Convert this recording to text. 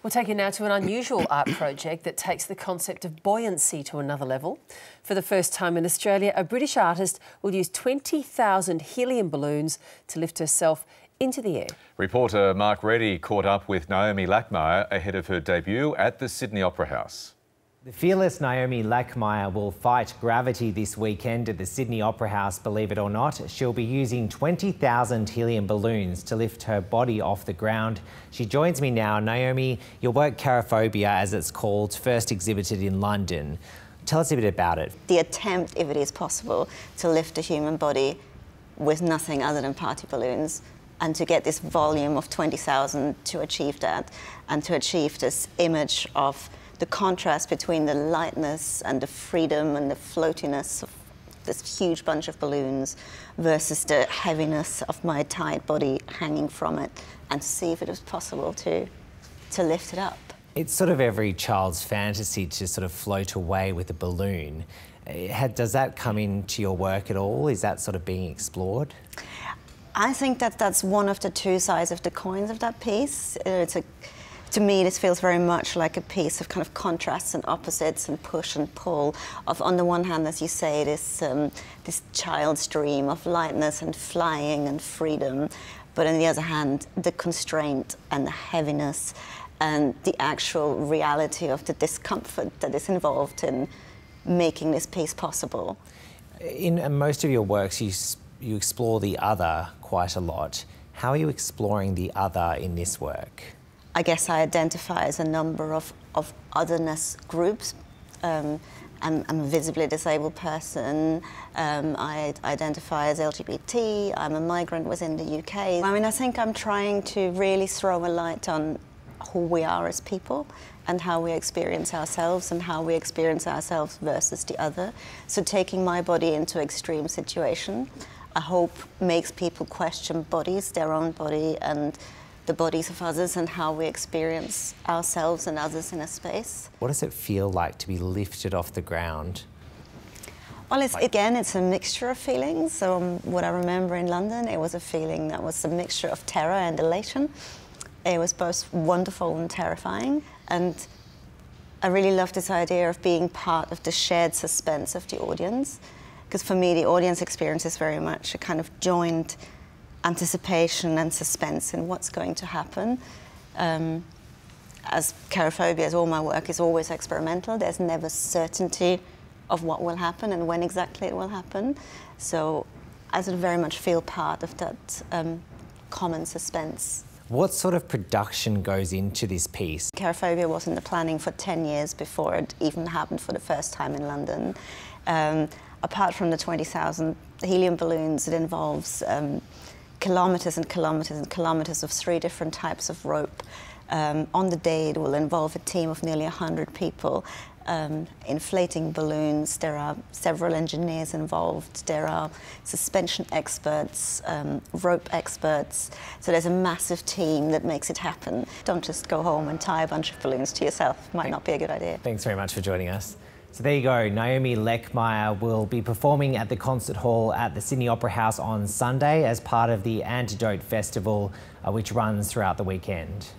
We'll take you now to an unusual art project that takes the concept of buoyancy to another level. For the first time in Australia, a British artist will use 20,000 helium balloons to lift herself into the air. Reporter Mark Reddie caught up with Noemi Lakmaier ahead of her debut at the Sydney Opera House. The fearless Noemi Lakmaier will fight gravity this weekend at the Sydney Opera House, believe it or not. She'll be using 20,000 helium balloons to lift her body off the ground. She joins me now. Noemi, your work Cherophobia, as it's called, first exhibited in London. Tell us a bit about it. The attempt, if it is possible, to lift a human body with nothing other than party balloons, and to get this volume of 20,000 to achieve that, and to achieve this image of the contrast between the lightness and the freedom and the floatiness of this huge bunch of balloons versus the heaviness of my tight body hanging from it, and to see if it was possible to lift it up. It's sort of every child's fantasy to sort of float away with a balloon. Does that come into your work at all? Is that sort of being explored? I think that that's one of the two sides of the coins of that piece. To me, this feels very much like a piece of kind of contrasts and opposites and push and pull. Of, on the one hand, as you say, this child's dream of lightness and flying and freedom, but on the other hand, the constraint and the heaviness and the actual reality of the discomfort that is involved in making this piece possible. In most of your works, you explore the other quite a lot. How are you exploring the other in this work? I guess I identify as a number of otherness groups. I'm a visibly disabled person. I identify as LGBT. I'm a migrant within the UK. I mean, I think I'm trying to really throw a light on who we are as people and how we experience ourselves and how we experience ourselves versus the other. So taking my body into extreme situation, I hope makes people question bodies, their own body, and the bodies of others, and how we experience ourselves and others in a space. What does it feel like to be lifted off the ground? Well, it's a mixture of feelings. So what I remember in London, it was a feeling that was a mixture of terror and elation. It was both wonderful and terrifying. And I really loved this idea of being part of the shared suspense of the audience. Because for me, the audience experience is very much a kind of joint anticipation and suspense in what's going to happen. As Cherophobia, as all my work is always experimental, there's never certainty of what will happen and when exactly it will happen. So I sort of very much feel part of that common suspense. What sort of production goes into this piece? Cherophobia was in the planning for 10 years before it even happened for the first time in London. Apart from the 20,000 helium balloons, it involves kilometres and kilometres and kilometres of 3 different types of rope. On the day, it will involve a team of nearly 100 people inflating balloons. There are several engineers involved. There are suspension experts, rope experts. So there's a massive team that makes it happen. Don't just go home and tie a bunch of balloons to yourself. Might not be a good idea. Thanks very much for joining us. So there you go, Noemi Lakmaier will be performing at the concert hall at the Sydney Opera House on Sunday as part of the Antidote Festival, which runs throughout the weekend.